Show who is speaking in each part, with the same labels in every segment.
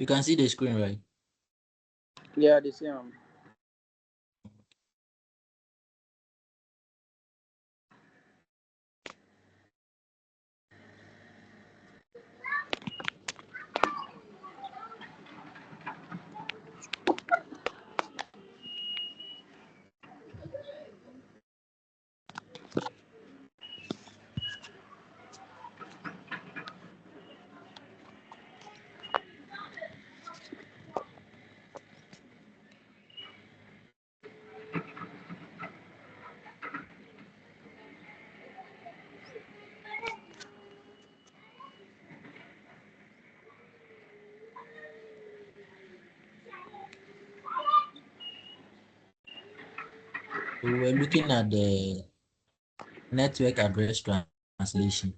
Speaker 1: You can see the screen, right?
Speaker 2: Yeah, the same.
Speaker 1: We were looking at the network address translation.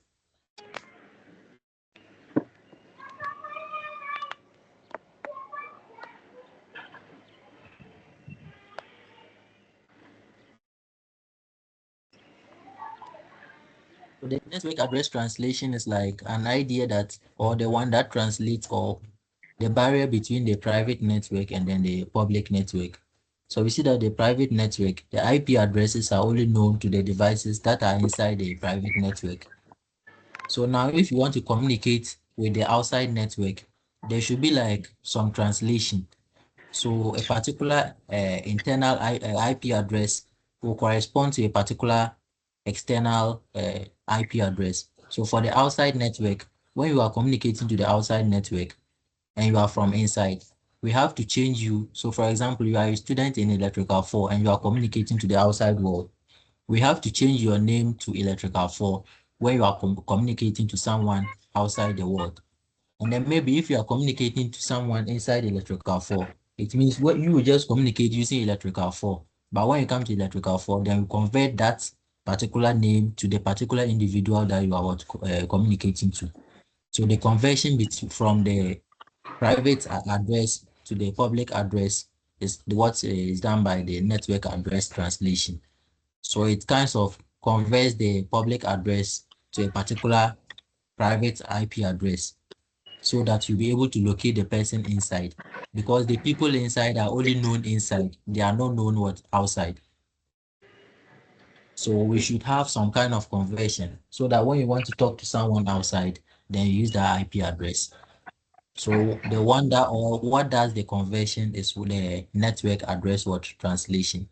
Speaker 1: So the network address translation is like an idea that, or the one that translates, or the barrier between the private network and then the public network. So we see that the private network, the IP addresses are only known to the devices that are inside the private network. So now if you want to communicate with the outside network, there should be like some translation. So a particular internal IP address will correspond to a particular external IP address. So for the outside network, when you are communicating to the outside network and you are from inside, we have to change you. So for example, you are a student in electrical 4 and you are communicating to the outside world. We have to change your name to electrical 4 when you are communicating to someone outside the world. And then maybe if you are communicating to someone inside electrical 4, it means what you will just communicate using electrical 4. But when you come to electrical 4, then you convert that particular name to the particular individual that you are communicating to. So the conversion from the private address to the public address is what is done by the network address translation. So it kind of converts the public address to a particular private IP address so that you'll be able to locate the person inside, because the people inside are only known inside. They are not known what outside. So we should have some kind of conversion so that when you want to talk to someone outside, then you use the IP address. So the one that, or what does the conversion is with the network address what translation.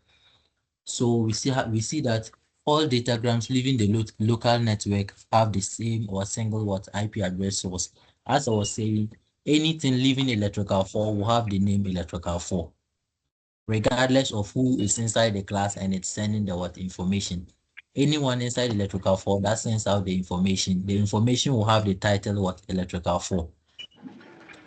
Speaker 1: So we see that all datagrams leaving the local network have the same or single what IP address source. As I was saying, anything leaving electrical 4 will have the name electrical 4, regardless of who is inside the class and it's sending the what information. Anyone inside electrical 4 that sends out the information will have the title what electrical 4.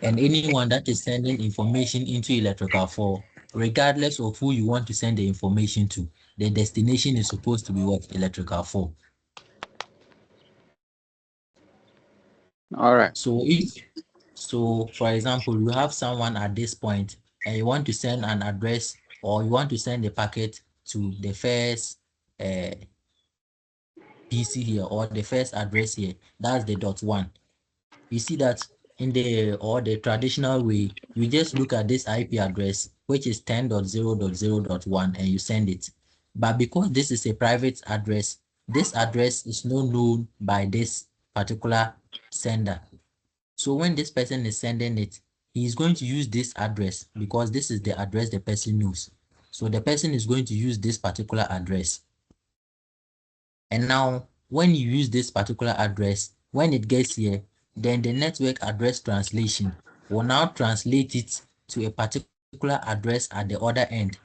Speaker 1: And anyone that is sending information into electrical 4, regardless of who you want to send the information to, the destination is supposed to be what electrical 4.
Speaker 2: All right.
Speaker 1: So for example, you have someone at this point and you want to send an address, or you want to send a packet to the first uh, PC here, or the first address here. That's the dot one. You see that in the traditional way, you just look at this IP address, which is 10.0.0.1, and you send it. But because this is a private address, this address is not known by this particular sender. So when this person is sending it, he is going to use this address because this is the address the person knows. So the person is going to use this particular address. And now, when you use this particular address, when it gets here, then the network address translation will now translate it to a particular address at the other end.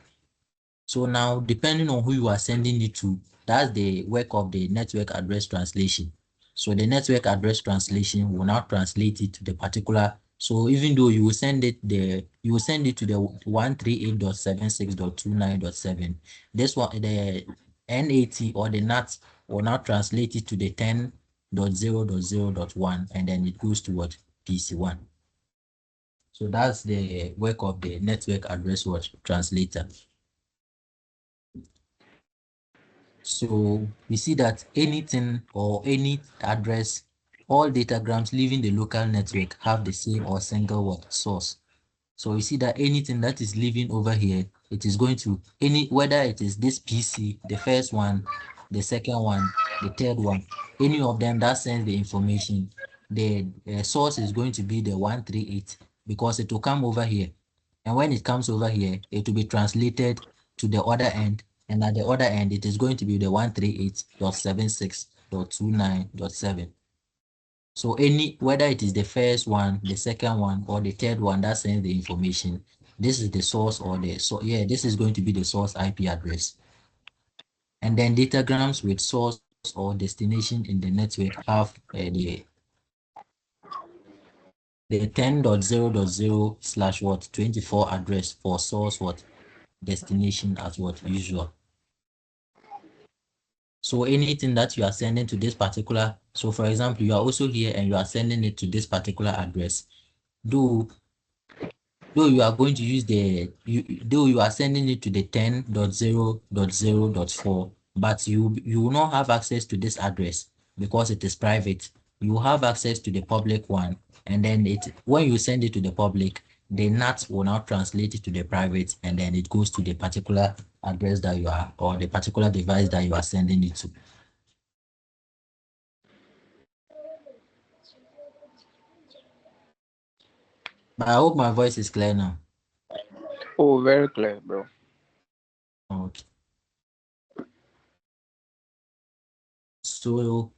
Speaker 1: So now, depending on who you are sending it to, that's the work of the network address translation. So the network address translation will now translate it to the particular. So even though you will send it to the 138.76.29.7, this one, the NAT or the NAT will now translate it to the 10.0.0.1, and then it goes to what PC1. So that's the work of the network address what translator. So we see that anything or any address all datagrams leaving the local network have the same or single what source. So you see that anything that is leaving over here, it is going to whether it is this PC, the first one, the second one, the third one, any of them that sends the information, the source is going to be the 138 because it will come over here. And when it comes over here, it will be translated to the other end. And at the other end, it is going to be the 138.76.29.7. So whether it is the first one, the second one, or the third one that sends the information, this is the source this is going to be the source IP address. And then datagrams with source or destination in the network have the 10.0.0 slash what 24 address for source what destination as what usual. So anything that you are sending to this particular, so for example, you are also here and you are sending it to this particular address. Though though you are going to use though you are sending it to the 10.0.0.4, but you will not have access to this address because it is private. You will have access to the public one, and then when you send it to the public, the NAT will now translate it to the private, and then it goes to the particular address that you are, or the particular device that you are sending it to. But I hope my voice is clear now.
Speaker 2: Oh, very clear, bro.
Speaker 1: Okay. So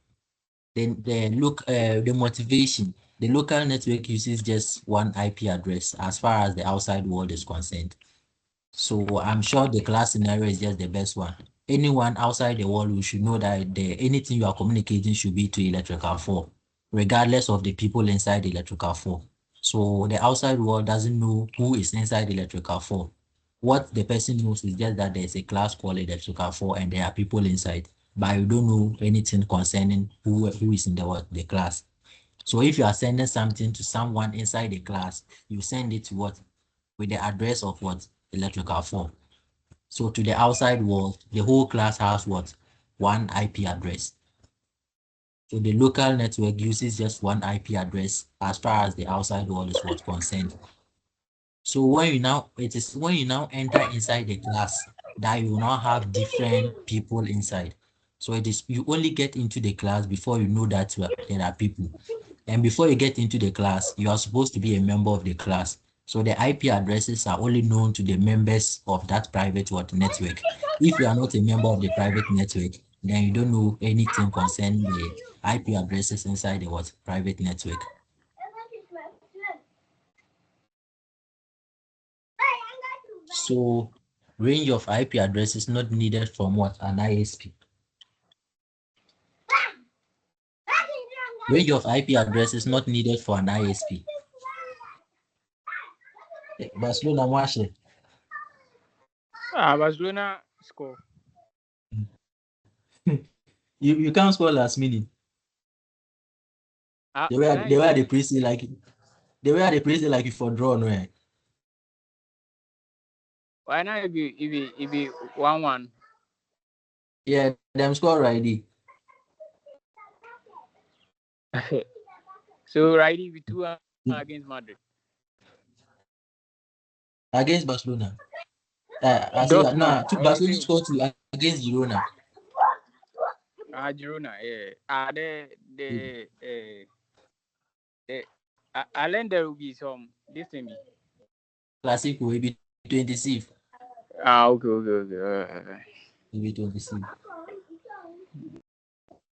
Speaker 1: the motivation. The local network uses just one IP address as far as the outside world is concerned. So I'm sure the class scenario is just the best one. Anyone outside the world, we should know that anything you are communicating should be to electrical 4, regardless of the people inside electrical 4. So the outside world doesn't know who is inside electrical 4. What the person knows is just that there's a class called electrical 4 and there are people inside, but you don't know anything concerning who is in the class. So if you are sending something to someone inside the class, you send it to what? With the address of what? Electrical 4. So to the outside world, the whole class has what? One IP address. So the local network uses just one IP address as far as the outside world is what concerned. So when you now enter inside the class, that you now have different people inside. So you only get into the class before you know that there are people. And before you get into the class, you are supposed to be a member of the class. So the IP addresses are only known to the members of that private network. If you are not a member of the private network, then you don't know anything concerning the IP addresses inside the private network. So range of IP address is not needed from what? An ISP. Range of IP address is not needed for an ISP. Barcelona Mwashe.
Speaker 2: Barcelona score.
Speaker 1: You can't score last minute.
Speaker 2: When I
Speaker 1: They were the
Speaker 2: see,
Speaker 1: praise like you for draw no eh?
Speaker 2: when I be 1-1.
Speaker 1: Yeah, them score already
Speaker 2: So Riley with 2 against Madrid.
Speaker 1: against Barcelona. I see
Speaker 2: Dortmund.
Speaker 1: no,
Speaker 2: I was
Speaker 1: Barcelona
Speaker 2: saying,
Speaker 1: scored 2 against Girona.
Speaker 2: Girona. Yeah. The I learned there will be some this thing.
Speaker 1: Classic will be 26.
Speaker 2: Okay.
Speaker 1: Will be 26.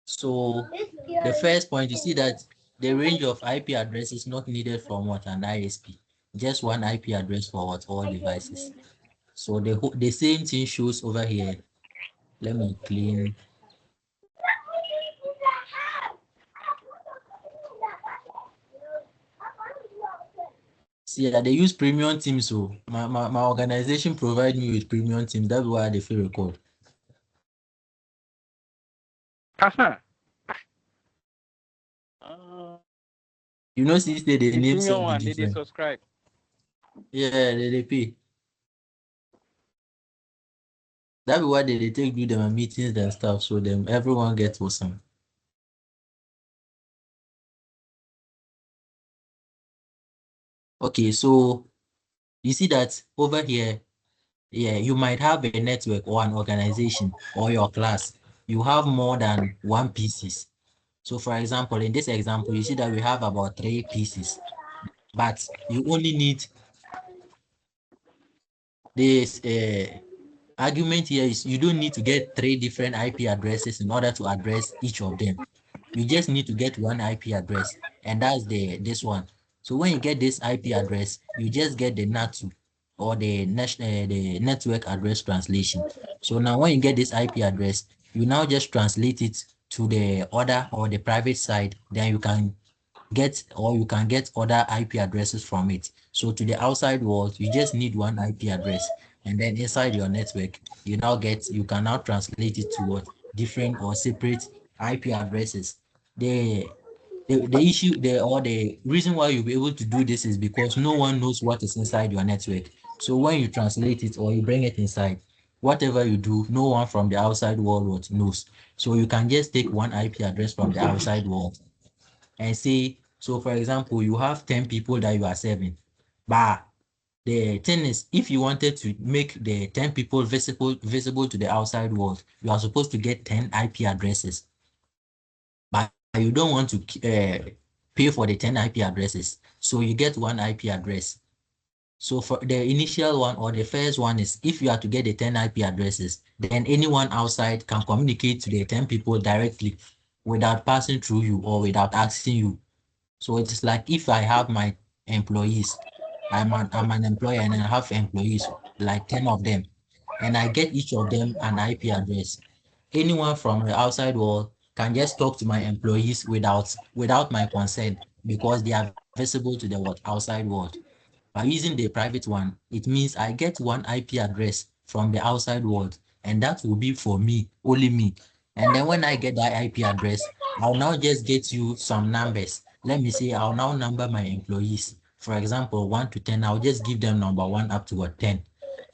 Speaker 1: So the first point, you see that the range of IP address is not needed from what an ISP. Just one IP address for what all devices. So the same thing shows over here. Let me clean. See that they use premium teams. So my organization provide me with premium teams. That's why they feel record.
Speaker 2: Uh-huh.
Speaker 1: You know, since the
Speaker 2: The
Speaker 1: name
Speaker 2: premium
Speaker 1: self be
Speaker 2: one, they
Speaker 1: different.
Speaker 2: subscribe.
Speaker 1: Yeah, they pay. That's why they take do them meetings and stuff. So them everyone gets awesome. Okay, so you see that over here, yeah, you might have a network or an organization or your class. You have more than one pieces. So for example, in this example, you see that we have about three pieces, but you only need this argument here is you don't need to get three different IP addresses in order to address each of them. You just need to get one IP address, and that's this one. So when you get this IP address, you just get the NAT2 or the network address translation. So now when you get this IP address, you now just translate it to the other or the private side, then you can get other IP addresses from it. So to the outside world, you just need one IP address, and then inside your network, you can now translate it to what different or separate IP addresses. The the issue the or the reason why you'll be able to do this is because no one knows what is inside your network. So when you translate it or you bring it inside, whatever you do, no one from the outside world knows. So you can just take one IP address from the outside world and say, so for example, you have 10 people that you are serving. But the thing is, if you wanted to make the 10 people visible to the outside world, you are supposed to get 10 IP addresses. But you don't want to pay for the 10 IP addresses. So you get one IP address. So for the initial one or the first one is if you are to get the 10 IP addresses, then anyone outside can communicate to the 10 people directly without passing through you or without asking you. So it's like if I have my employees, I'm an employer and I have employees, like 10 of them, and I get each of them an IP address. Anyone from the outside world can just talk to my employees without my consent because they are visible to the outside world. By using the private one, it means I get one IP address from the outside world, and that will be for me, only me. And then when I get that IP address, I'll now just get you some numbers. Let me say I'll now number my employees. For example, 1 to 10, I'll just give them number 1 up to what 10.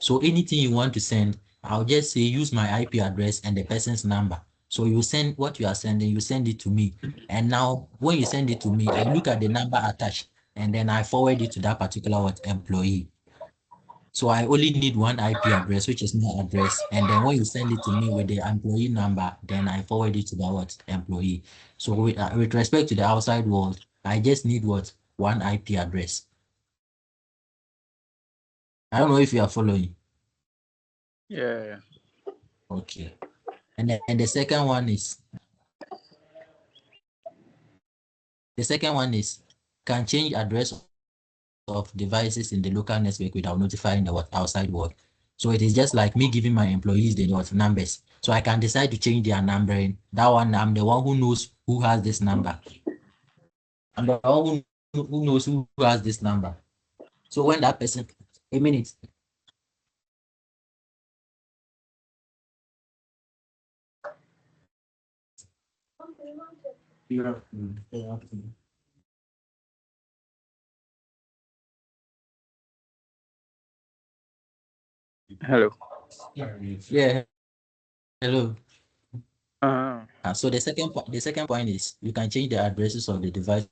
Speaker 1: So anything you want to send, I'll just say use my IP address and the person's number. So you send what you are sending, you send it to me. And now when you send it to me, I look at the number attached and then I forward it to that particular employee. So I only need one IP address, which is my address. And then when you send it to me with the employee number, then I forward it to the employee. So with respect to the outside world, I just need one IP address. I don't know if you are following.
Speaker 2: Yeah.
Speaker 1: Okay. And then the second one is can change address of devices in the local network without notifying the outside world. So it is just like me giving my employees the numbers. So I can decide to change their numbering. That one, I'm the one who knows who has this number. I'm the one who knows who has this number. So when that person, a minute, yeah,
Speaker 2: Hello.
Speaker 1: yeah, hello.
Speaker 2: Uh-huh.
Speaker 1: So the second point is you can change the addresses of the device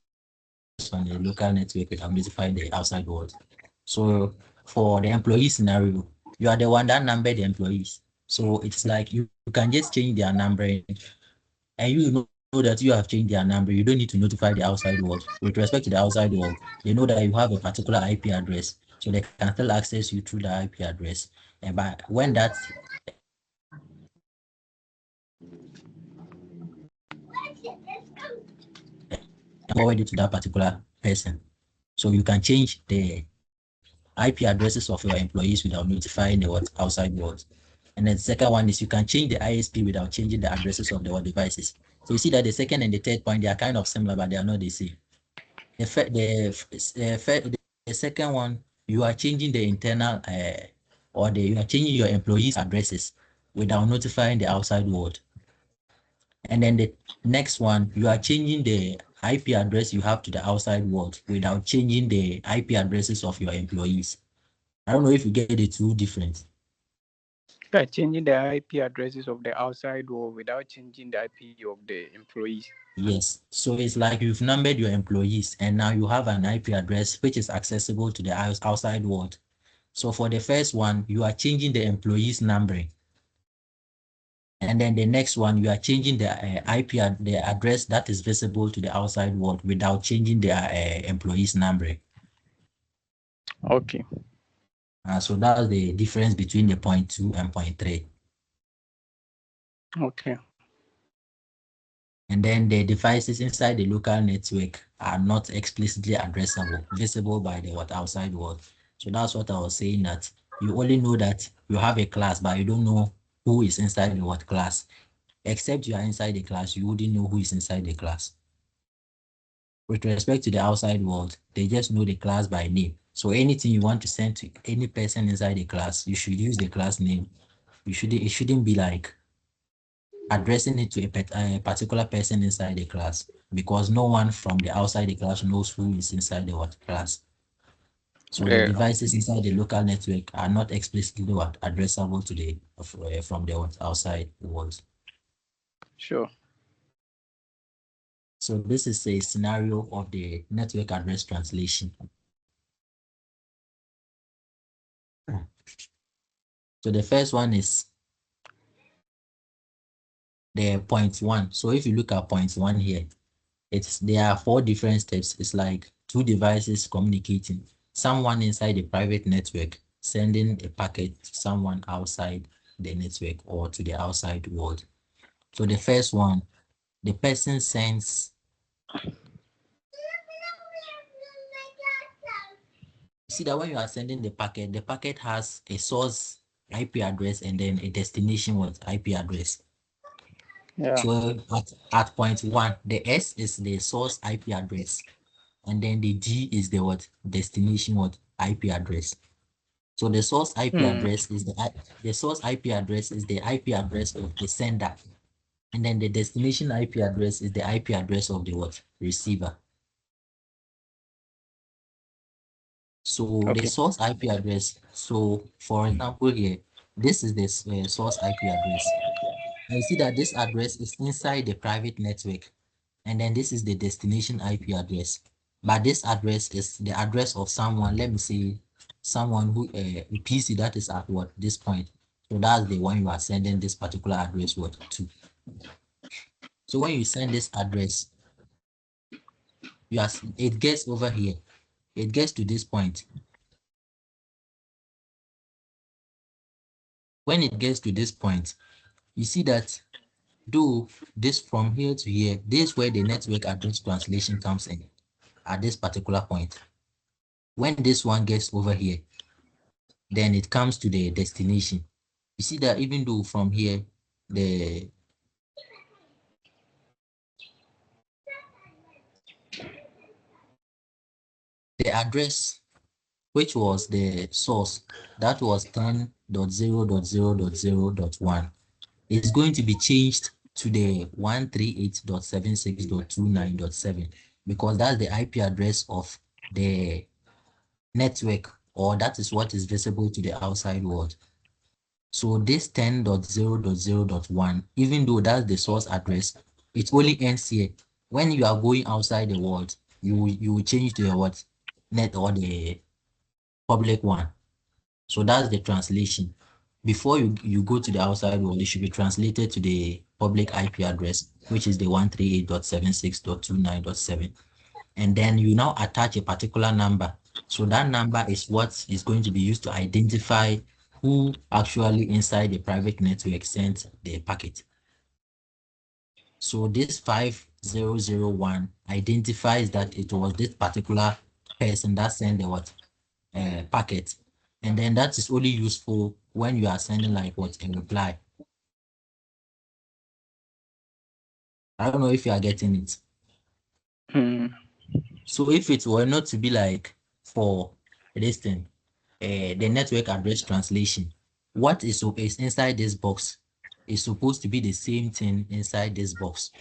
Speaker 1: on the local network without notifying the outside world. So for the employee scenario, you are the one that numbered the employees. So it's like you can just change their numbering and you know that you have changed their number. You don't need to notify the outside world. With respect to the outside world, they know that you have a particular IP address, so they can still access you through the IP address. And by when that employee number is changed, then they can now forward it to that particular person. So you can change the IP addresses of your employees without notifying the outside world. And then the second one is you can change the ISP without changing the addresses of the devices. So you see that the second and the third point, they are kind of similar, but they are not the same. The second one, you are changing the internal you are changing your employees' addresses without notifying the outside world. And then the next one, you are changing the IP address you have to the outside world without changing the IP addresses of your employees. I don't know if you get the two different.
Speaker 2: Yeah, changing the IP addresses of the outside world without changing the IP of the employees.
Speaker 1: Yes. So it's like you've numbered your employees and now you have an IP address which is accessible to the outside world. So for the first one, you are changing the employees numbering. And then the next one, you are changing the the address that is visible to the outside world without changing the employees numbering.
Speaker 2: Okay.
Speaker 1: So that's the difference between the point 2 and point 3.
Speaker 2: Okay.
Speaker 1: And then the devices inside the local network are not explicitly addressable, visible by the outside world. So that's what I was saying, that you only know that you have a class, but you don't know who is inside the class. Except you are inside the class, you wouldn't know who is inside the class. With respect to the outside world, they just know the class by name. So anything you want to send to any person inside the class, you should use the class name. It shouldn't be like addressing it to a particular person inside the class, because no one from the outside the class knows who is inside the class. So the
Speaker 2: Yeah.
Speaker 1: devices inside the local network are not explicitly addressable to the from the outside world.
Speaker 2: Sure.
Speaker 1: So this is a scenario of the network address translation. So the first one is the point one. So if you look at point one here, there are 4 different steps. It's like 2 devices communicating. Someone inside the private network sending a packet to someone outside the network or to the outside world. So the first one, the person sends. See that when you are sending the packet has a source IP address and then a destination with IP address.
Speaker 2: Yeah.
Speaker 1: So at point one, the S is the source IP address, and then the D is the destination IP address. So the source IP
Speaker 2: Hmm.
Speaker 1: address is the source IP address is the IP address of the sender, and then the destination IP address is the IP address of the receiver. So the
Speaker 2: Okay.
Speaker 1: source IP address. So for example here, this is the source IP address. And you see that this address is inside the private network, and then this is the destination IP address. But this address is the address of someone. Let me say someone who a PC that is at this point. So that's the one you are sending this particular address to. So when you send this address, it gets over here. It gets to this point. When it gets to this point, you see that though this from here to here, this is where the network address translation comes in at this particular point. When this one gets over here, then it comes to the destination. You see that even though from here, the address, which was the source, that was 10.0.0.0.1, is going to be changed to the 138.76.29.7, because that's the IP address of the network, or that is what is visible to the outside world. So this 10.0.0.1, even though that's the source address, it only ends here. When you are going outside the world, you will change to the net or the public one. So that's the translation. Before you go to the outside world, it should be translated to the public IP address, which is the 138.76.29.7. And then you now attach a particular number. So that number is what is going to be used to identify who actually inside the private network sent the packet. So this 5001 identifies that it was this particular person that sent the packet. And then that is only useful when you are sending like a reply. I don't know if you are getting it.
Speaker 2: Hmm.
Speaker 1: So if it were not to be like for this thing, the network address translation, what is inside this box is supposed to be the same thing inside this box.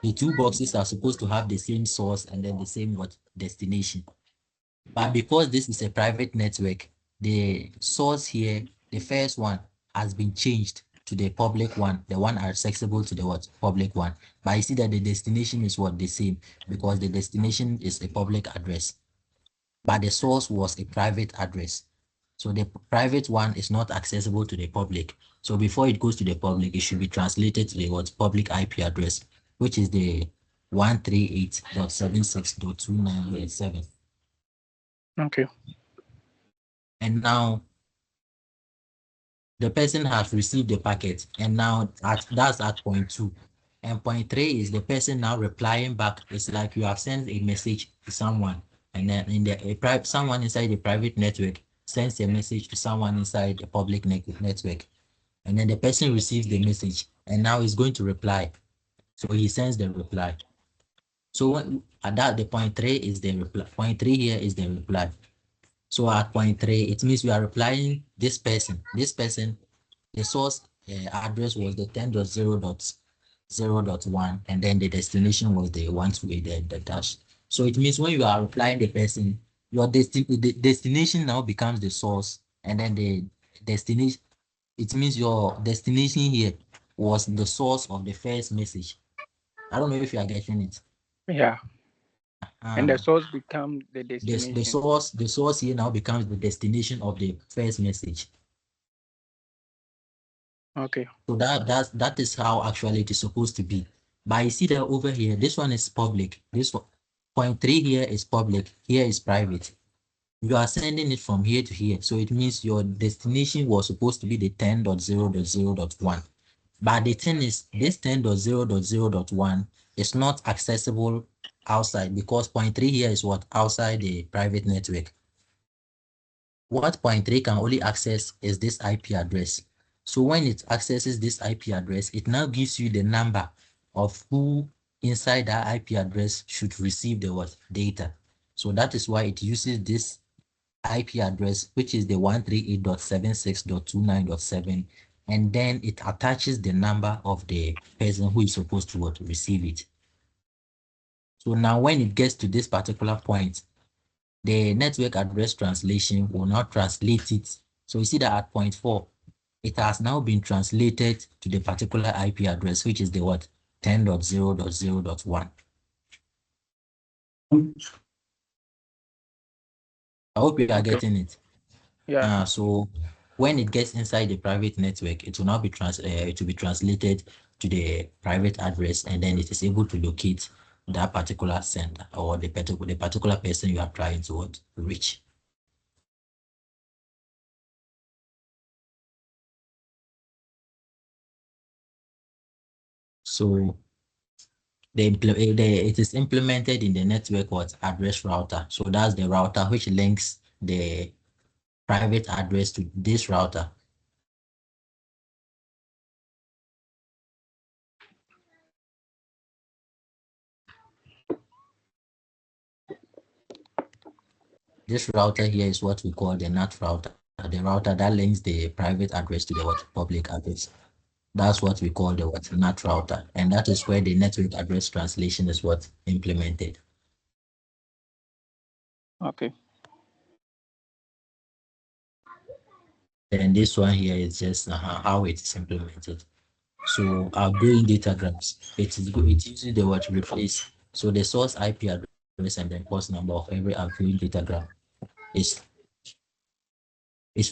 Speaker 1: The 2 boxes are supposed to have the same source and then the same destination. But because this is a private network, the source here, the first one, has been changed. to the public one, the one accessible to the what public one. But you see that the destination is what the same, because the destination is a public address, but the source was a private address. So the private one is not accessible to the public. So before it goes to the public, it should be translated to the what public IP address, which is the 138.76.29.7.
Speaker 2: Okay.
Speaker 1: And now the person has received the packet, and now that's at point 2. And point 3 is the person now replying back. It's like you have sent a message to someone, and then someone inside the private network sends a message to someone inside the public network, and then the person receives the message, and now he's going to reply. So he sends the reply. So at that, the point 3 is the reply. Point 3 here is the reply. So at point 3, it means we are replying this person. This person, the source address was the 10.0.0.1, and then the destination was the 128, the dash. So it means when you are replying the person, your the destination now becomes the source, and then the destination, it means your destination here was the source of the first message. I don't know if you are getting it.
Speaker 2: Yeah. And the
Speaker 1: Uh,
Speaker 2: source become the destination.
Speaker 1: the source here now becomes the destination of the first message.
Speaker 2: Okay.
Speaker 1: So that is how actually it is supposed to be. But you see that over here, this one is public. This one, point 3 here is public. Here is private. You are sending it from here to here. So it means your destination was supposed to be the 10.0.0.1. But the thing is, this 10.0.0.1 is not accessible outside, because point 3 here is what? Outside the private network. What point 3 can only access is this IP address. So when it accesses this IP address, it now gives you the number of who inside that IP address should receive the what? Data. So that is why it uses this IP address, which is the 138.76.29.7, and then it attaches the number of the person who is supposed to what? Receive it. So now when it gets to this particular point, the network address translation will not translate it. So you see that at point 4, it has now been translated to the particular IP address, which is the what? 10.0.0.1. I hope you are
Speaker 2: Okay.
Speaker 1: getting it.
Speaker 2: Yeah.
Speaker 1: So when it gets inside the private network, it will now be it will be translated to the private address, and then it is able to locate that particular sender or the particular person you are trying to reach. So it is implemented in the network what address router. So that's the router which links the private address to this router. This router here is what we call the NAT router, the router that links the private address to the what public address. That's what we call the what NAT router, and that is where the network address translation is what implemented.
Speaker 2: Okay.
Speaker 1: And this one here is just how it is implemented. So outgoing datagrams, it uses the word replace. So the source IP address and the port number of every outgoing datagram is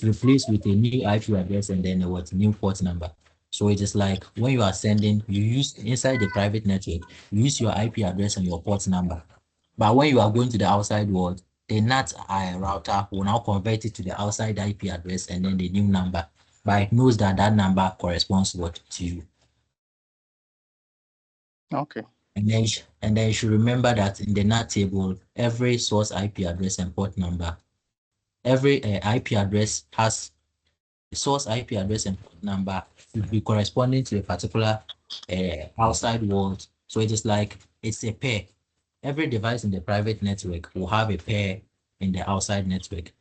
Speaker 1: replaced with a new IP address and then a what new port number. So it is like when you are sending, you use inside the private network, you use your IP address and your port number. But when you are going to the outside world, the NAT router will now convert it to the outside IP address and then the new number. But it knows that that number corresponds what to you.
Speaker 2: Okay.
Speaker 1: And then you should remember that in the NAT table, every source IP address and port number, every IP address has the source IP address and port number should be corresponding to a particular outside world. So it is like it's a pair. Every device in the private network will have a pair in the outside network.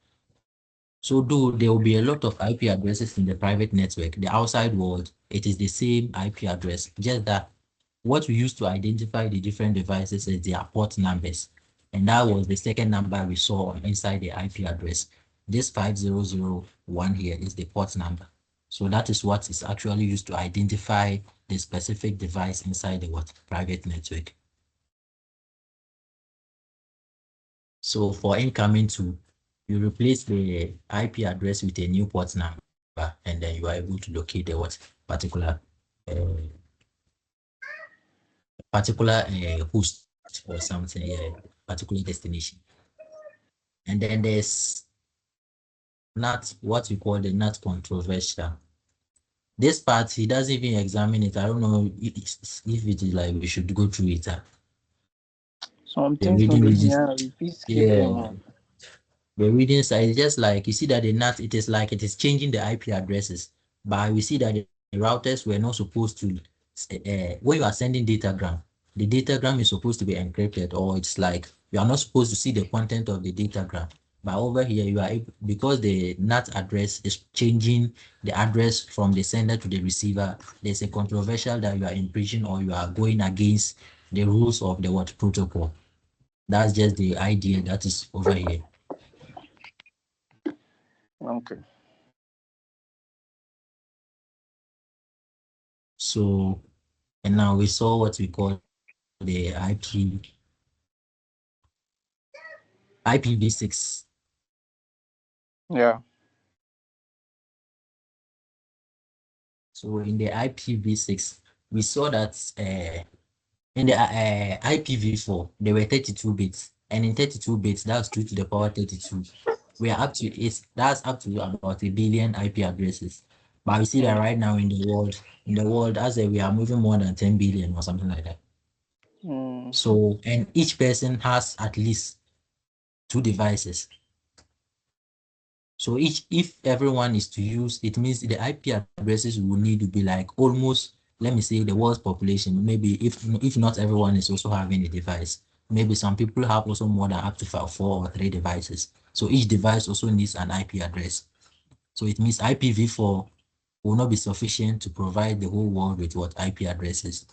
Speaker 1: So though there will be a lot of IP addresses in the private network, the outside world, it is the same IP address, just that what we use to identify the different devices is their port numbers. And that was the second number we saw inside the IP address. This 5001 here is the port number. So that is what is actually used to identify the specific device inside the what private network. So for incoming to, you replace the IP address with a new port number, and then you are able to locate the what uh, particular host or something, yeah, particular destination. And then there's not what we call the not controversial. This part he doesn't even examine it. I don't know if it is like we should go through it.
Speaker 2: Some
Speaker 1: The
Speaker 2: things no
Speaker 1: reading
Speaker 2: dey
Speaker 1: is
Speaker 2: here, we fit skip them.
Speaker 1: yeah. The reading side is just like you see that the NAT, it is like it is changing the IP addresses, but we see that the routers were not supposed to, when you are sending datagram, the datagram is supposed to be encrypted, or it's like you are not supposed to see the content of the datagram. But over here, you are able, because the NAT address is changing the address from the sender to the receiver. There's a controversial that you are infringing or you are going against the rules of the what protocol. That's just the idea that is over here.
Speaker 2: Okay.
Speaker 1: So, and now we saw what we call the IPv6.
Speaker 2: Yeah.
Speaker 1: So in the IPv6, we saw that in the IPv4, there were 32 bits, and in 32 bits, that's 2 to the power 32. We are up to that's up to about a billion IP addresses. But we see that
Speaker 2: Mm.
Speaker 1: right now in the world, as we are moving more than 10 billion or something like that.
Speaker 2: Mm.
Speaker 1: So, and each person has at least 2 devices. So if everyone is to use, it means the IP addresses will need to be like almost, let me say, the world's population. Maybe if not everyone is also having a device, maybe some people have also more than up to 4 or 3 devices. So each device also needs an IP address. So it means IPv4 will not be sufficient to provide the whole world with what IP addresses.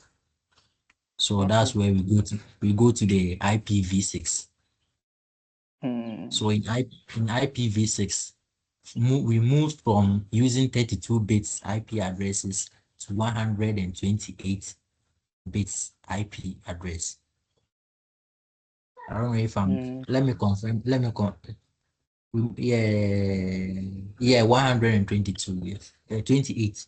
Speaker 1: So
Speaker 2: Okay.
Speaker 1: that's where we go to the IPv6.
Speaker 2: Mm.
Speaker 1: So in IPv6, we moved from using 32 bits IP addresses to 128 bits IP address. I don't know if
Speaker 2: Mm.
Speaker 1: let me confirm, yeah, yeah, 122, yes, 28.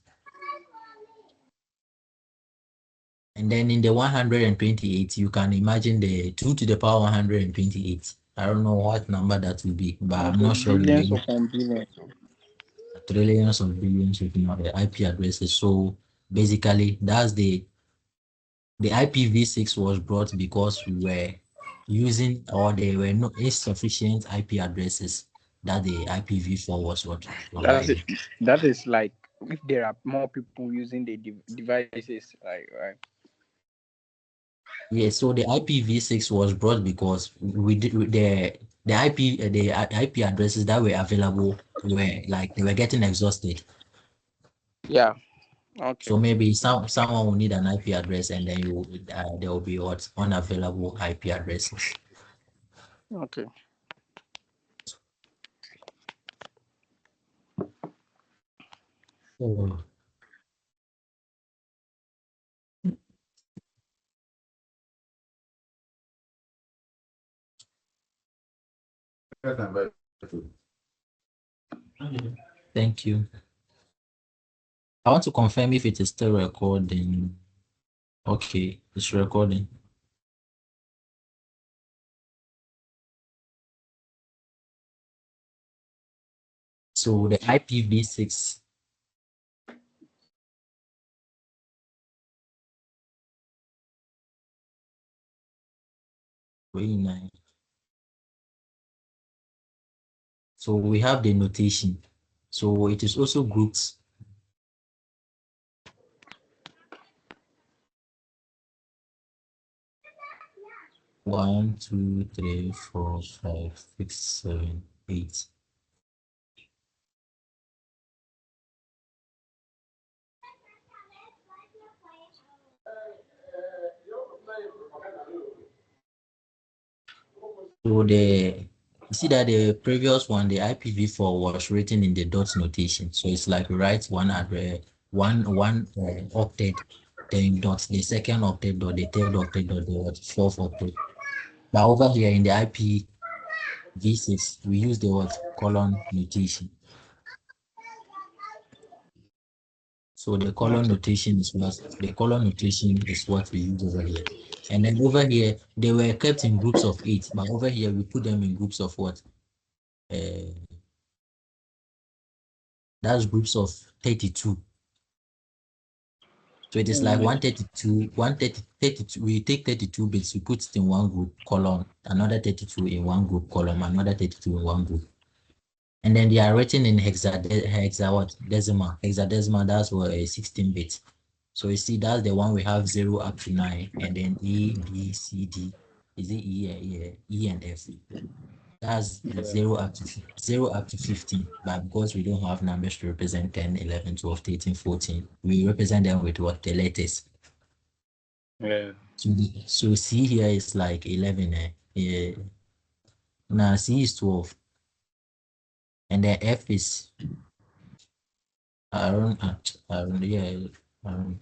Speaker 1: And then in the 128, you can imagine the 2 to the power 128. I don't know what number that will be, but I'm
Speaker 2: Okay.
Speaker 1: not sure
Speaker 2: Billions
Speaker 1: we
Speaker 2: upon billions.
Speaker 1: trillions of billions of IP addresses. So basically, the IPv6 was brought because we were using, or there were no insufficient IP addresses that the IPv4 was what
Speaker 2: That's it.
Speaker 1: providing.
Speaker 2: That is like if there are more people using the devices, like right.
Speaker 1: Yeah, so the IPv6 was brought because the IP addresses that were available were like they were getting exhausted.
Speaker 2: Yeah. Okay.
Speaker 1: So maybe someone will need an IP address, and then there will be what unavailable IP addresses.
Speaker 2: Okay.
Speaker 1: So thank you. I want to confirm if it is still recording. Okay, it's recording. So the IPv6, very nice. So we have the notation. So it is also grouped 1, 2, 3, 4, 5, 6, 7, 8. So You see that the previous one, the IPv4 was written in the dot notation. So it's like we write one address, one octet, then dot the second octet dot the third octet dot the fourth octet. But over here in the IPv6, we use the what colon notation. So the colon notation is what we use over here. And then over here, they were kept in groups of 8, but over here we put them in groups of what? Uh, that's groups of 32. So it is like
Speaker 2: Mm,
Speaker 1: 132, 130, 32. We take 32 bits, we put it in one group column, another 32 in one group column, another 32 in one group. And then they are written in hexadecimal. That's what a 16 bits. So you see, that's the one we have 0 up to 9, and then A, B, C, D. Is it E? Yeah, E and F. That's
Speaker 2: yeah,
Speaker 1: 0 up to 15. But because we don't have numbers to represent 10, 11, 12, 13, 14, we represent them with what? The letters.
Speaker 2: yeah.
Speaker 1: So C here is like 11. Yeah. Now C is 12. And then F is around, yeah, around.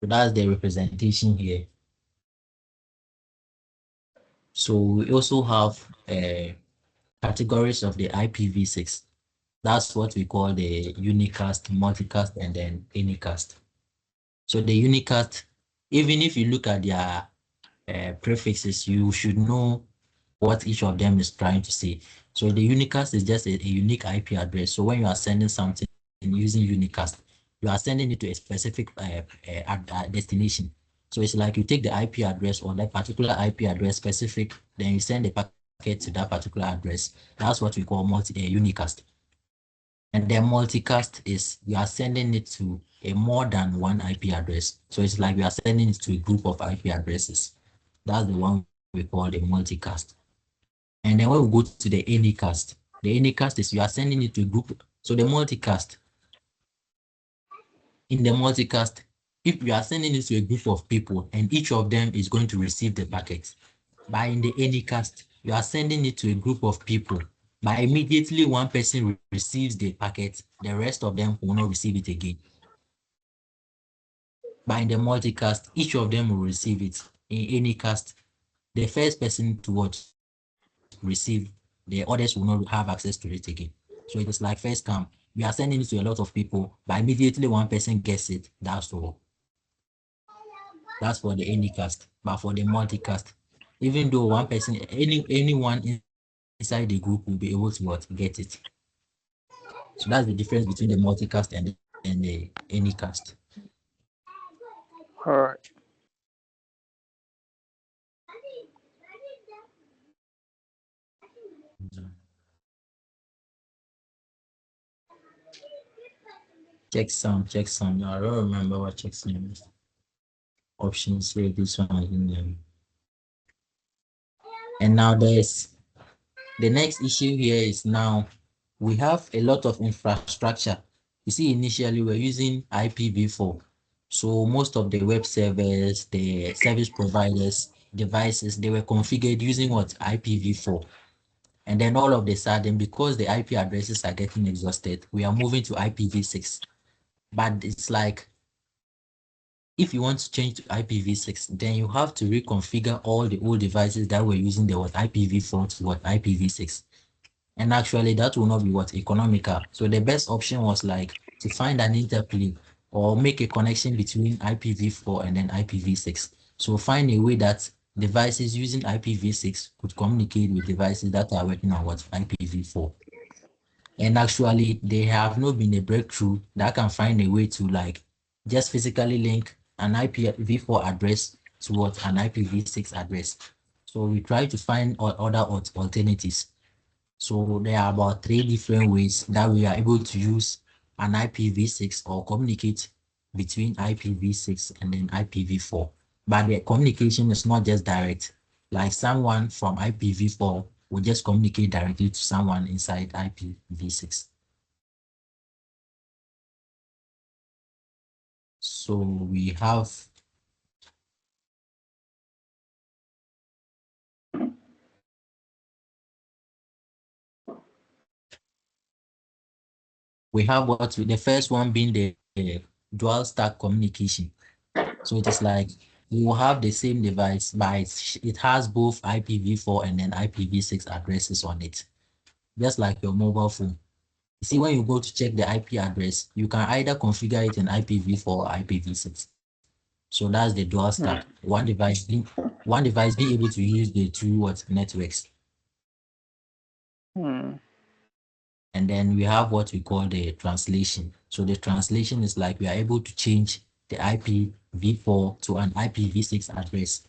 Speaker 1: So that's the representation here. So we also have categories of the IPv6. That's what we call the unicast, multicast, and then anycast. So the unicast, even if you look at their prefixes, you should know what each of them is trying to say. So the unicast is just a unique IP address. So when you are sending something using unicast, you are sending it to a specific destination. So it's like you take the IP address or that particular IP address specific, then you send the packet to that particular address. That's what we call unicast. And then multicast is you are sending it to a more than one IP address. So it's like we are sending it to a group of IP addresses. That's the one we call the multicast. And then when we go to the anycast is you are sending it to a group. So in the multicast, if you are sending it to a group of people and each of them is going to receive the packet, but in the anycast, you are sending it to a group of people. But immediately one person receives the packet, the rest of them will not receive it again. But in the multicast, each of them will receive it. In any cast, the first person to what receive, the others will not have access to it again. So it is like first come. We are sending it to a lot of people, but immediately one person gets it. That's all. That's for the anycast. But for the multicast, even though one person, anyone inside the group will be able to what get it. So that's the difference between the multicast and the anycast.
Speaker 2: All right.
Speaker 1: Checksum. I don't remember what checksum is. Options here, this one is in them. And now the next issue here is now we have a lot of infrastructure. You see, initially we're using IPv4. So most of the web servers, the service providers, devices, they were configured using what? IPv4. And then all of a sudden, because the IP addresses are getting exhausted, we are moving to IPv6. But it's like if you want to change to IPv6, then you have to reconfigure all the old devices that were using the what IPv4 to what IPv6. And actually that will not be what economical. So the best option was like to find an interplay or make a connection between IPv4 and then IPv6. So find a way that devices using IPv6 could communicate with devices that are working on what IPv4. And actually, there have not been a breakthrough that can find a way to like just physically link an IPv4 address to what an IPv6 address. So we try to find other alternatives. So there are about 3 different ways that we are able to use an IPv6 or communicate between IPv6 and then IPv4. But the communication is not just direct. Like someone from IPv4 will just communicate directly to someone inside IPv6. So we have we have the first one being the dual stack communication. So it is like you will have the same device, but it has both IPv4 and then IPv6 addresses on it, just like your mobile phone. You see, when you go to check the IP address, you can either configure it in IPv4 or IPv6. So that's the dual stack. One device being able to use the two networks.
Speaker 2: Hmm.
Speaker 1: And then we have what we call the translation. So the translation is like we are able to change the IPv4 to an IPv6 address.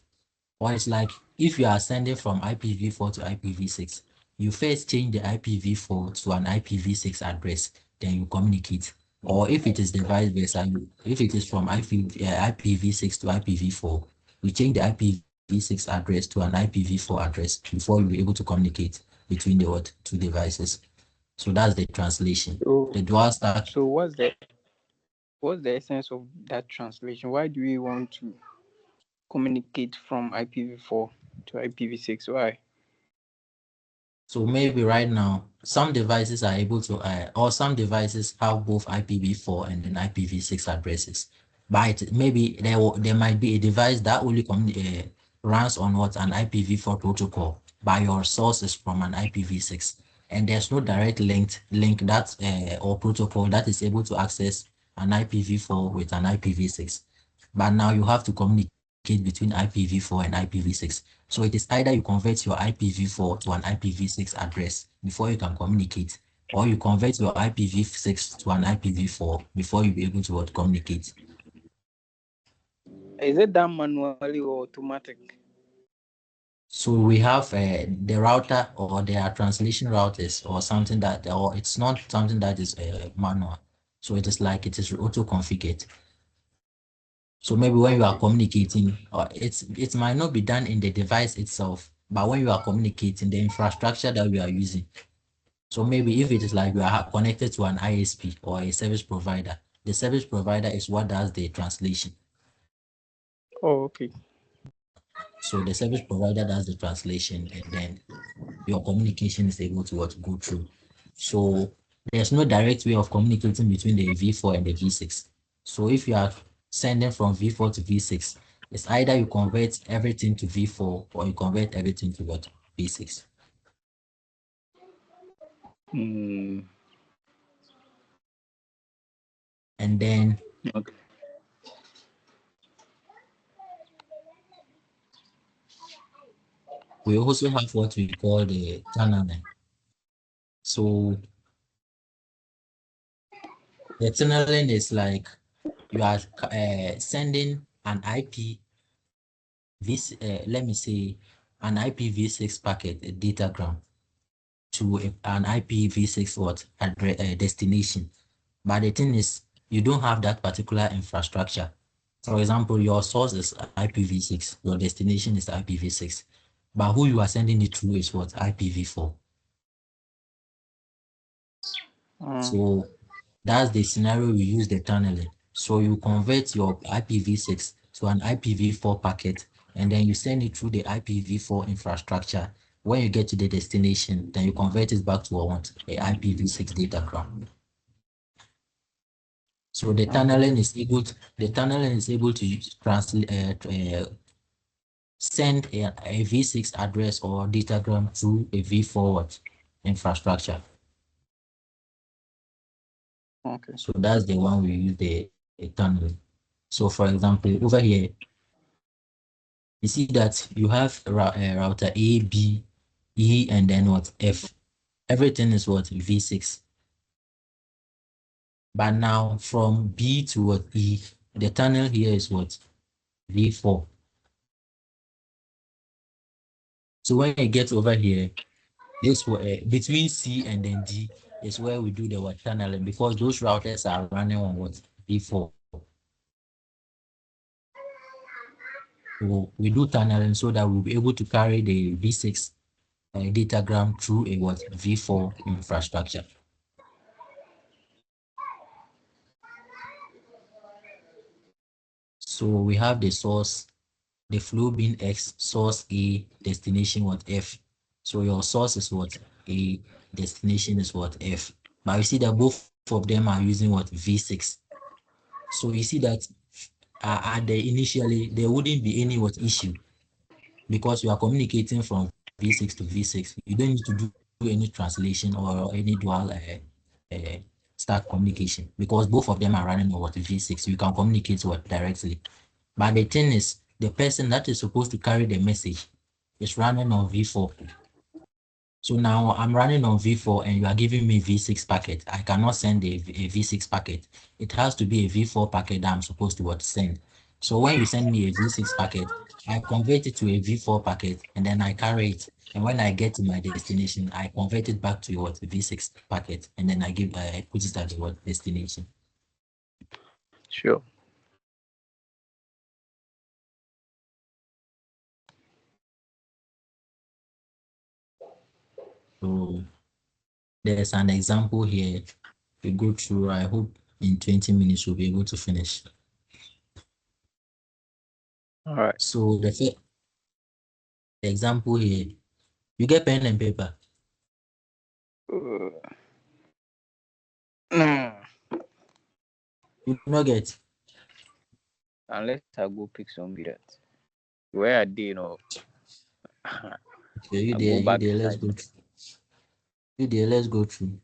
Speaker 1: Or it's like if you are sending from IPv4 to IPv6, you first change the IPv4 to an IPv6 address, then you communicate. Or if it is the vice versa, if it is from IPv6 to IPv4, you change the IPv6 address to an IPv4 address before you'll be able to communicate between the two devices. So that's the translation.
Speaker 2: So
Speaker 1: The dual stack.
Speaker 2: so what's the essence of that translation? Why do we want to communicate from IPv4 to IPv6? Why?
Speaker 1: So maybe right now, some devices are able to, or some devices have both IPv4 and then IPv6 addresses. But maybe there might be a device that only runs on an IPv4 protocol, but your source is from an IPv6, and there's no direct link that or protocol that is able to access an IPv4 with an IPv6. But now you have to communicate between IPv4 and IPv6. So it is either you convert your IPv4 to an IPv6 address before you can communicate, or you convert your IPv6 to an IPv4 before you be able to communicate.
Speaker 2: Is it done manually or automatic?
Speaker 1: So we have the router, or there are translation routers or something or it's not something that is manual. So it is like it is auto-configured. So maybe when you are communicating, or it might not be done in the device itself, but when you are communicating, the infrastructure that we are using. So maybe if it is like we are connected to an ISP or a service provider, the service provider is what does the translation.
Speaker 2: Oh, okay.
Speaker 1: So the service provider does the translation, and then your communication is able to go through. So there's no direct way of communicating between the V4 and the V6. So if you are sending from V4 to V6, it's either you convert everything to V4 or you convert everything to V6.
Speaker 2: Hmm.
Speaker 1: And then
Speaker 2: Okay.
Speaker 1: we also have what we call the tunneling. So the tunneling is like you are sending an let me say an IPv6 packet, a datagram, to an IPv6 destination. But the thing is, you don't have that particular infrastructure. For example, your source is IPv6, your destination is IPv6, but who you are sending it through is IPv4.
Speaker 2: Hmm.
Speaker 1: So that's the scenario we use the tunneling. So you convert your IPv6 to an IPv4 packet, and then you send it through the IPv4 infrastructure. When you get to the destination, then you convert it back to a IPv6 datagram. So
Speaker 2: Okay.
Speaker 1: the tunneling is able to translate send a V6 address or datagram through a V4 infrastructure.
Speaker 2: Okay.
Speaker 1: So that's the one we use the tunneling. So for example, over here, you see that you have router A, B, E, and then F. Everything is V6. But now from B to E, the tunnel here is V4. So when you get over here, between C and then D is where we do the tunneling, because those routers are running on V4. So we do tunneling so that we'll be able to carry the V6 datagram through a V4 infrastructure. So we have the source, the flow being X, source A, destination F. So your source is A, destination is F. But you see that both of them are using what v6. So you see that at the initially there wouldn't be any what issue because you are communicating from v6 to v6. You don't need to do any translation or any dual uh, stack communication because both of them are running on what v6. You can communicate what directly. But the thing is, the person that is supposed to carry the message is running on v4. So now I'm running on V4 and you are giving me V6 packet. I cannot send a V6 packet. It has to be a V4 packet that I'm supposed to what send. So when you send me a V6 packet, I convert it to a V4 packet and then I carry it. And when I get to my destination, I convert it back to what V6 packet and then I put it at the what destination.
Speaker 2: Sure.
Speaker 1: So there's an example here. We go through. I hope in 20 minutes we'll be able to finish.
Speaker 2: All right.
Speaker 1: So the example here, you get pen and paper.
Speaker 2: Nah,
Speaker 1: You not get.
Speaker 2: unless I go pick some be that. Where I did,
Speaker 1: Okay, you
Speaker 2: I
Speaker 1: there,
Speaker 2: go
Speaker 1: you
Speaker 2: back
Speaker 1: there, let's
Speaker 2: inside.
Speaker 1: go through. You there, let's go through.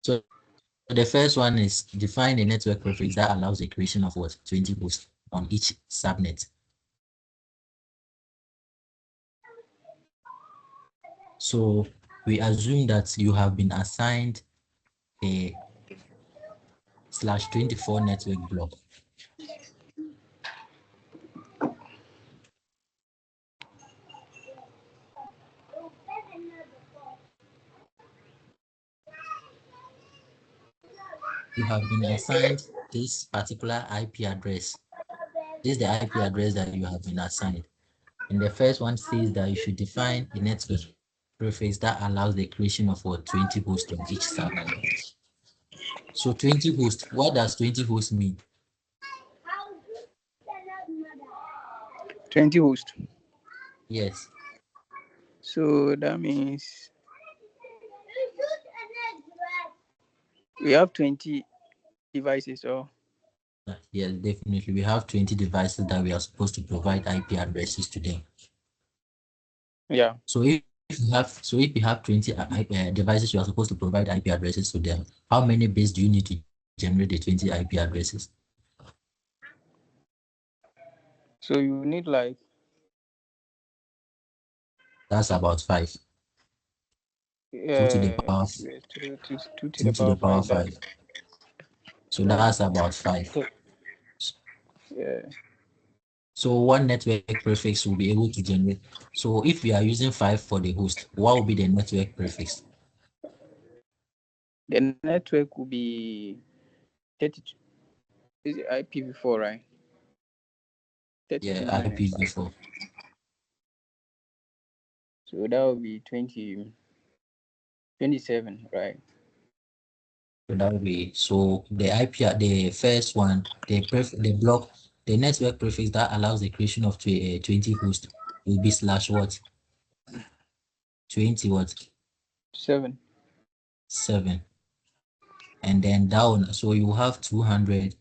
Speaker 1: So the first one is define a network prefix that allows the creation of what 20 hosts on each subnet. So we assume that you have been assigned a /24 network block. You have been assigned this particular IP address. This is the IP address that you have been assigned. And the first one says that you should define a network prefix that allows the creation of what 20 hosts on each subnet. So 20 hosts, what does 20 hosts mean?
Speaker 2: 20 hosts.
Speaker 1: Yes,
Speaker 2: So that means we have 20 devices or
Speaker 1: yes, definitely. We have 20 devices that we are supposed to provide IP addresses to them.
Speaker 2: yeah.
Speaker 1: So if you have 20 devices, you are supposed to provide IP addresses to them. How many bits do you need to generate the 20 IP addresses?
Speaker 2: So you need like
Speaker 1: That's about five. Two to the power,
Speaker 2: two to
Speaker 1: two
Speaker 2: the
Speaker 1: to the
Speaker 2: power
Speaker 1: power
Speaker 2: 5.
Speaker 1: five. So
Speaker 2: That's
Speaker 1: that's about five.
Speaker 2: yeah.
Speaker 1: So one network prefix will be able to generate. So if we are using 5 for the host, what will be the network prefix?
Speaker 2: The network will be 32. Is it IPv4, right?
Speaker 1: Yeah,
Speaker 2: 32 minus 5.
Speaker 1: IPv4.
Speaker 2: So that will be 27, right?
Speaker 1: So that will be so the the first one, the block, the network prefix that allows the creation of 20 host will be slash what? 20 what?
Speaker 2: 7.
Speaker 1: 7. And then down, so you have 200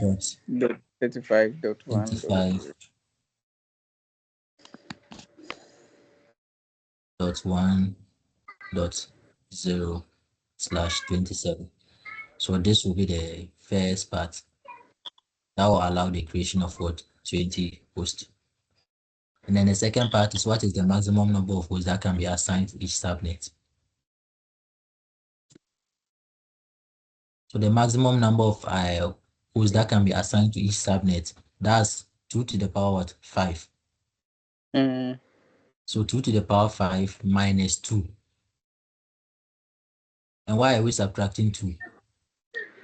Speaker 1: dot
Speaker 2: Dot 35.1 dot
Speaker 1: 25 dot 1 dot 0 slash 27. So this will be the first part that will allow the creation of what 20 hosts. And then the second part is what is the maximum number of hosts that can be assigned to each subnet. So the maximum number of hosts that can be assigned to each subnet, that's 2 to the power what? 5.
Speaker 2: Mm.
Speaker 1: So 2 to the power 5 minus 2. And why are we subtracting 2?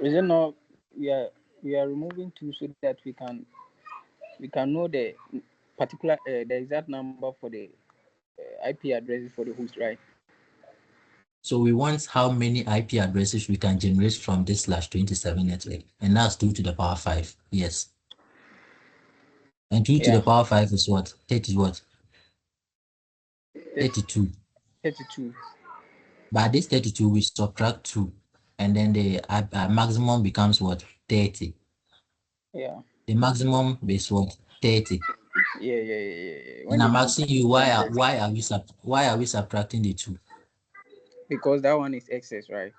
Speaker 2: Is it not we are removing 2 so that we can know the particular the exact number for the IP addresses for the host, right?
Speaker 1: So we want how many IP addresses we can generate from this /27 network. And that's 2 to the power 5. Yes. And 2 to the
Speaker 2: Yeah.
Speaker 1: power 5 is what? 30 what? 32.
Speaker 2: 32.
Speaker 1: But this 32 we subtract 2, and then the maximum becomes what? 30.
Speaker 2: Yeah.
Speaker 1: The maximum is what? 30.
Speaker 2: Yeah. When
Speaker 1: And
Speaker 2: they
Speaker 1: I'm asking you
Speaker 2: become
Speaker 1: why are we subtracting the 2?
Speaker 2: because that one is excess, right?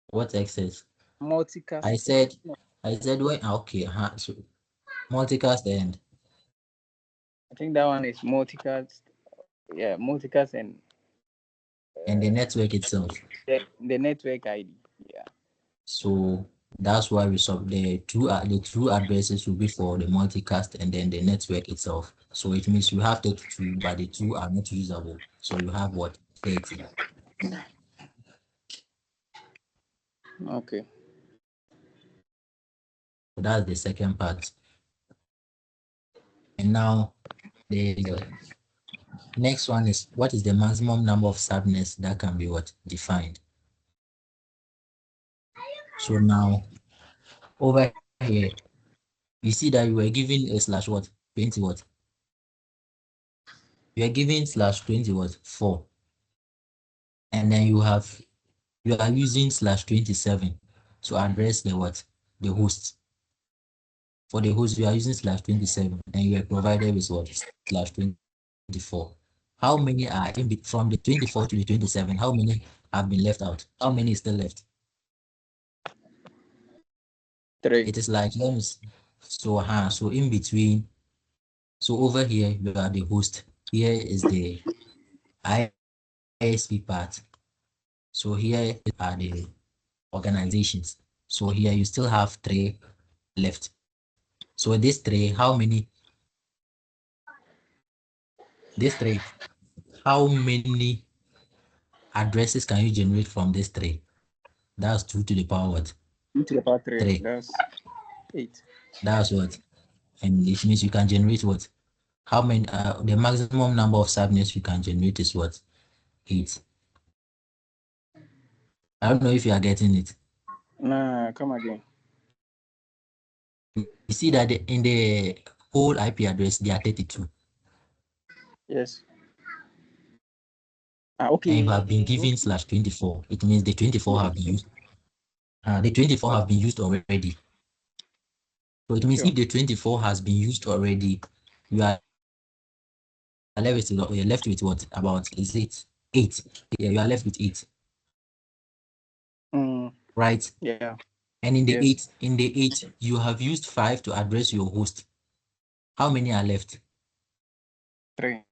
Speaker 1: What excess? I
Speaker 2: Multicast.
Speaker 1: said
Speaker 2: No,
Speaker 1: I said when okay, so multicast and
Speaker 2: I think that one is multicast. Yeah, multicast and
Speaker 1: the network itself.
Speaker 2: the network ID. Yeah.
Speaker 1: So that's why we sub the two addresses will be for the multicast and then the network itself. So it means you have 32, but the two are not usable. So you have what? 30.
Speaker 2: Okay.
Speaker 1: So that's the second part. And now the next one is what is the maximum number of subnets that can be what defined. So now over here, you see that you were given a slash what 20 what you are given slash 20 what 4, and then you are using slash 27 to address the what the host. For the host, you are using slash 27 and you are provided with what slash 24. How many are from the 24 to the 27? How many have been left out? How many is still left?
Speaker 2: Three.
Speaker 1: It is like so in between. So over here you are the host. Here is the ISP part. So here are the organizations. So here you still have 3 left. So these three, how many addresses can you generate from these 3? That's 2 to the power what?
Speaker 2: 2 to the power 3.
Speaker 1: 3.
Speaker 2: That's 8.
Speaker 1: That's what. And it means you can generate what? How many? The maximum number of subnets you can generate is what? 8. I don't know if you are getting it.
Speaker 2: Nah, come again.
Speaker 1: You see that in the whole IP address there are 32,
Speaker 2: Yes.
Speaker 1: and you have been
Speaker 2: Okay.
Speaker 1: given slash 24. It means the 24 have been used. The 24 have been used already. So it means
Speaker 2: Sure.
Speaker 1: if the 24 has been used already, you are you're left with what? About is it 8? Yeah, you are left with 8,
Speaker 2: Mm,
Speaker 1: right?
Speaker 2: yeah.
Speaker 1: And
Speaker 2: Yes.
Speaker 1: in the 8, you have used 5 to address your host. How many are left?
Speaker 2: 3.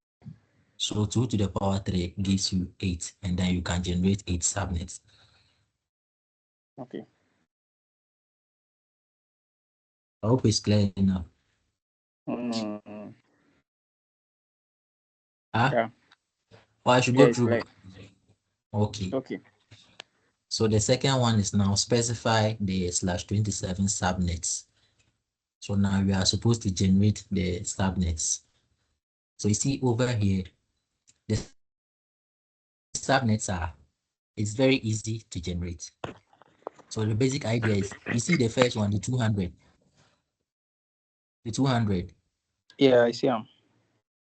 Speaker 1: So 2 to the power 3 gives you 8, and then you can generate 8 subnets.
Speaker 2: Okay.
Speaker 1: I hope it's clear enough.
Speaker 2: Mm,
Speaker 1: Ah,
Speaker 2: yeah.
Speaker 1: or I should
Speaker 2: Yeah,
Speaker 1: go
Speaker 2: it's
Speaker 1: through.
Speaker 2: clear.
Speaker 1: Okay.
Speaker 2: Okay.
Speaker 1: So the second one is now specify the slash 27 subnets. So now we are supposed to generate the subnets. So you see over here, the subnets it's very easy to generate. So the basic idea is, you see the first one, the 200,
Speaker 2: Yeah, I see him.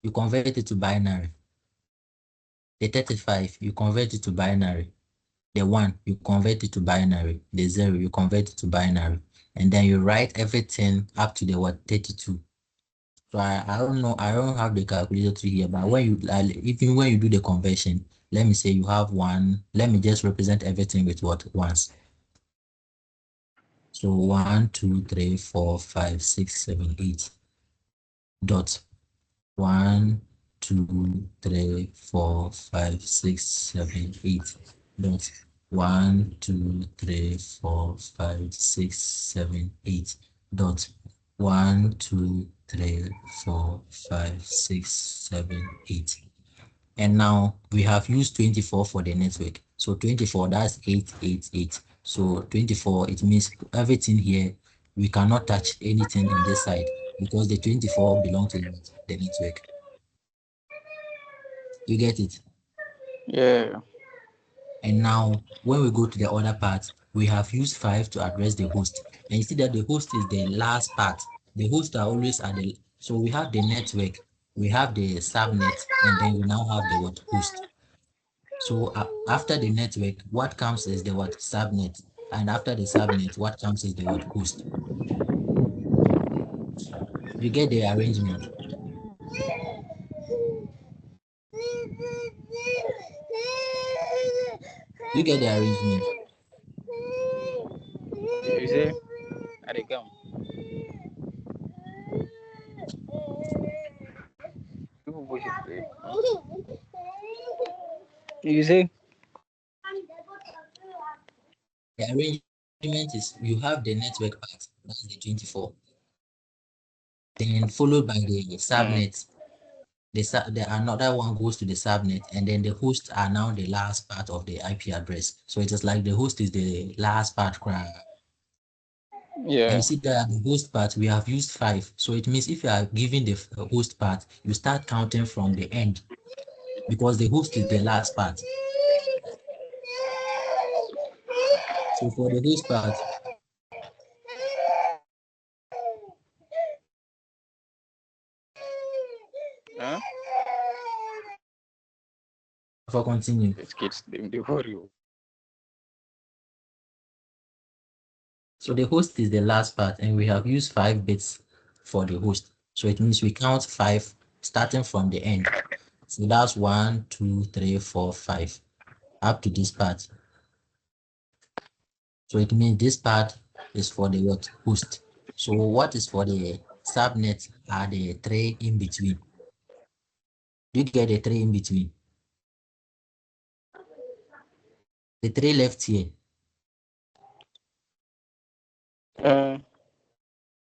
Speaker 1: you convert it to binary. The 35, you convert it to binary. The 1, you convert it to binary. The 0, you convert it to binary. And then you write everything up to the what 32. So I don't know, I don't have the calculator here, but when you even when you do the conversion, let me say you have 1, let me just represent everything with what ones. So 1, 2, 3, 4, 5, 6, 7, 8 dot 1, 2, 3, 4, 5, 6, 7, 8 dot 1, 2, 3, 4, 5, 6, 7, 8 dot 1, 2, 3, 4, 5, 6, 7, 8. And now we have used 24 for the network. So 24, that's 888. So 24, it means everything here, we cannot touch anything in this side because the 24 belong to the network. You get it?
Speaker 2: Yeah.
Speaker 1: And now when we go to the other part, we have used 5 to address the host. And you see that the host is the last part. The hosts are always at the, so we have the network. we have the subnet, and then we now have the what host. So after the network, what comes is the what subnet, and after the subnet, what comes is the what host. You get the arrangement. You get the arrangement.
Speaker 2: You say, I they come. People push it. You say,
Speaker 1: The arrangement is you have the network part, that's the 24, then followed by the subnet. The another one goes to the subnet, and then the hosts are now the last part of the IP address. So it is like the host is the last part. And you
Speaker 2: yeah.
Speaker 1: see that the host part, we have used 5. So it means if you are giving the host part, you start counting from the end because the host is the last part. So for the host part,
Speaker 2: Huh?
Speaker 1: for continue.
Speaker 2: These kids, they worry.
Speaker 1: So the host is the last part, and we have used 5 bits for the host. So it means we count 5 starting from the end. So that's 1, 2, 3, 4, 5 up to this part. So it means this part is for the what host. So what is for the subnet are the 3 in between. You get the 3 in between. The 3 left here.
Speaker 2: Uh,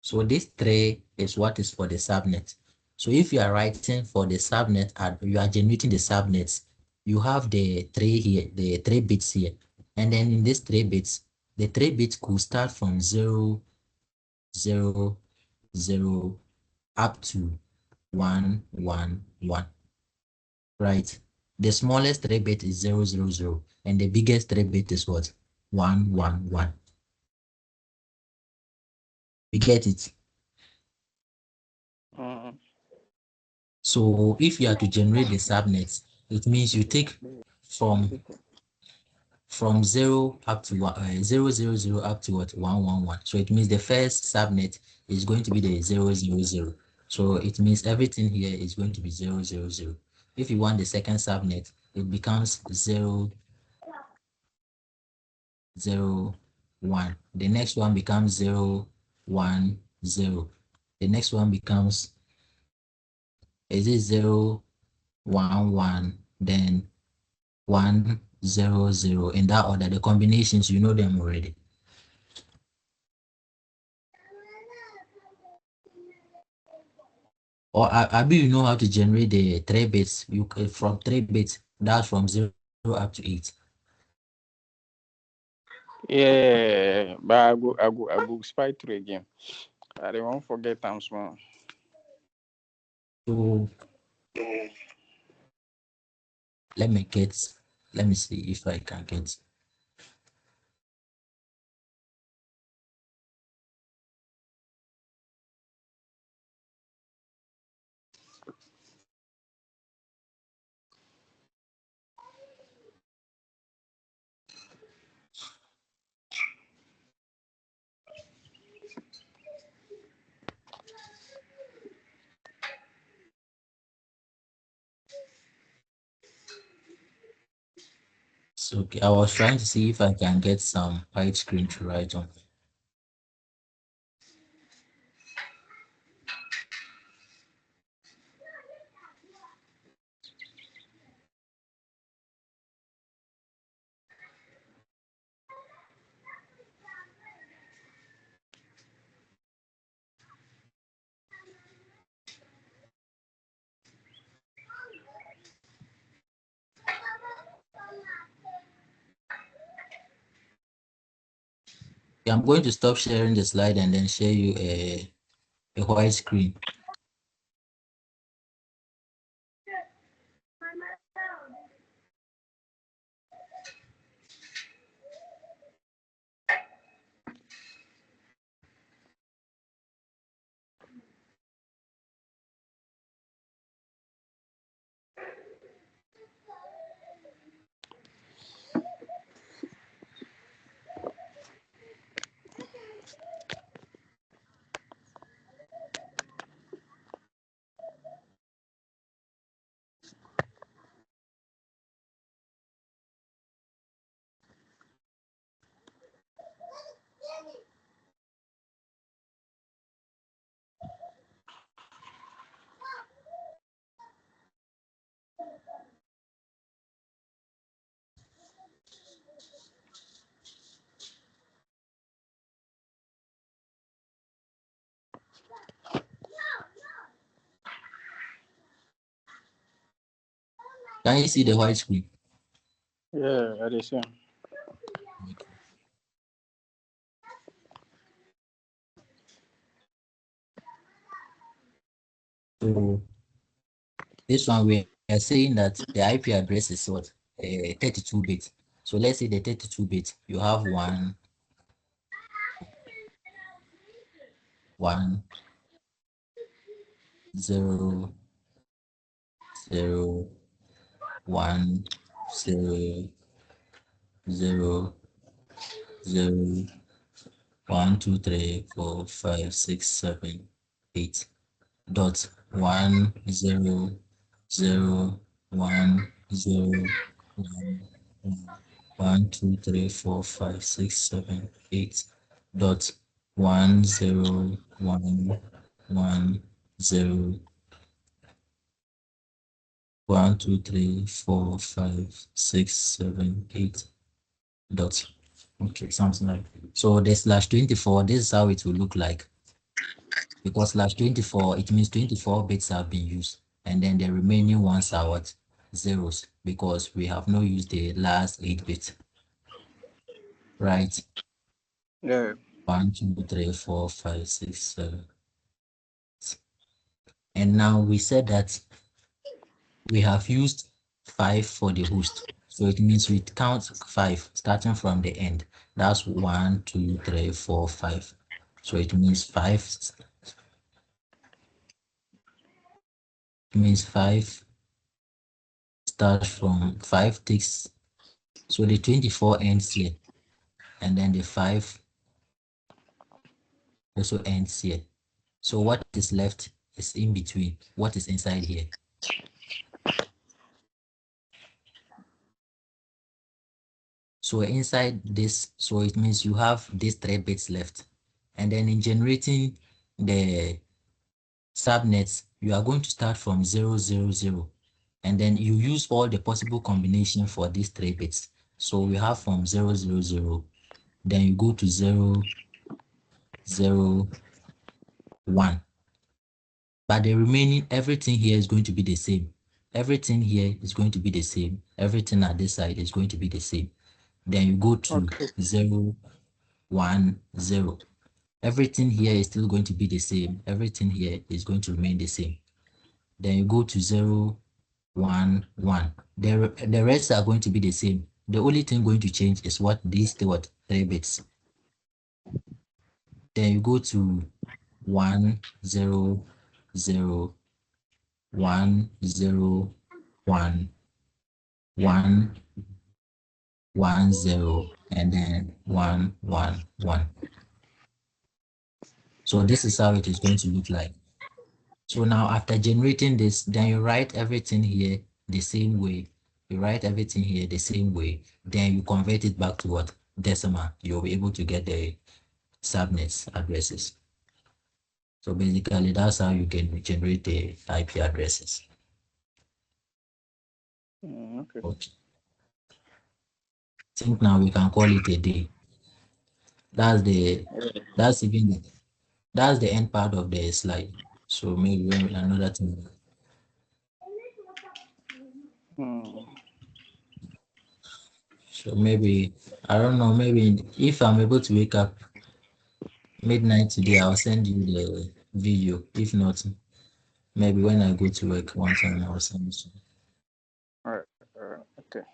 Speaker 1: So this 3 is what is for the subnet. So if you are writing for the subnet and you are generating the subnets, you have the 3 here, the 3 bits here. And then in these 3 bits, the 3 bits could start from 0, 0, 0 up to 1, 1, 1. Right? The smallest 3 bit is 0, 0, 0, and the biggest 3 bit is what? 1, 1, 1. You get it?
Speaker 2: uh,
Speaker 1: So if you are to generate the subnets, it means you take from 0 up to 0, 0, 0 up to what 1, 1, 1. So it means the first subnet is going to be the 0, 0, 0. So it means everything here is going to be 0, 0, 0. If you want the second subnet, it becomes 0, 0, 1. The next one becomes 0, 1, 0. The next one becomes, is it 0, 1, 1, then 1, 0, 0. In that order, the combinations, you know them already. Or Abi, you know how to generate the 3 bits. You from 3 bits, that's from 0 up to 8.
Speaker 2: yeah, but I go spy through again. I don't want forget time small.
Speaker 1: So let me get, let me see if I can get. So okay, I was trying to see if I can get some white screen to write on. Yeah, I'm going to stop sharing the slide and then share you a white screen. Can you see the white screen?
Speaker 2: Yeah, I see.
Speaker 1: Okay. So this one we are saying that the IP address is what? 32 bits. So let's say the 32 bits, you have one, zero, zero, one, zero, zero, zero, one, two, three, four, five, six, seven, eight. Dot one, zero, zero, one, zero, one, one, one, two, three, four, five, six, seven, eight. Dot one, zero, one, zero, one, two, three, four, five, six, seven, eight. Dot. Okay, something like so. The slash 24. This is how it will look like, because slash 24, it means 24 bits have been used, and then the remaining ones are what? Zeros, because we have not used the last 8 bits, right?
Speaker 2: Yeah.
Speaker 1: 1, 2, 3, 4, 5, 6, 7. And now we said that we have used 5 for the host. So it means we count 5 starting from the end. That's 1, 2, 3, 4, 5. So it means 5, means 5 starts from 5 takes, so the 24 ends here, and then the 5 also ends here. So what is left is in between. What is inside here? So inside this, so it means you have these 3 bits left. And then in generating the subnets, you are going to start from 000. And then you use all the possible combination for these 3 bits. So we have from 000, then you go to 001. But the remaining, everything here is going to be the same. Everything here is going to be the same. Everything at this side is going to be the same. Then you go to
Speaker 2: Okay.
Speaker 1: 0, 1, 0. Everything here is still going to be the same. Everything here is going to remain the same. Then you go to 0, 1, 1. The rest are going to be the same. The only thing going to change is what these what 3 bits. Then you go to 1, 0, 0, 1, 0, 1, 1, 1, 0, and then 1, 1, 1. So this is how it is going to look like. So now after generating this, then you write everything here the same way. You write everything here the same way. Then you convert it back to what? Decimal. You'll be able to get the subnets addresses. So basically that's how you can generate the IP addresses.
Speaker 2: Okay.
Speaker 1: Okay. I think now we can call it a day. That's the that's even the That's the end part of the slide. So maybe when another thing.
Speaker 2: Hmm.
Speaker 1: So maybe I don't know. Maybe if I'm able to wake up midnight today, I'll send you the video. If not, maybe when I go to work one time, I'll send you.
Speaker 2: All right. Okay.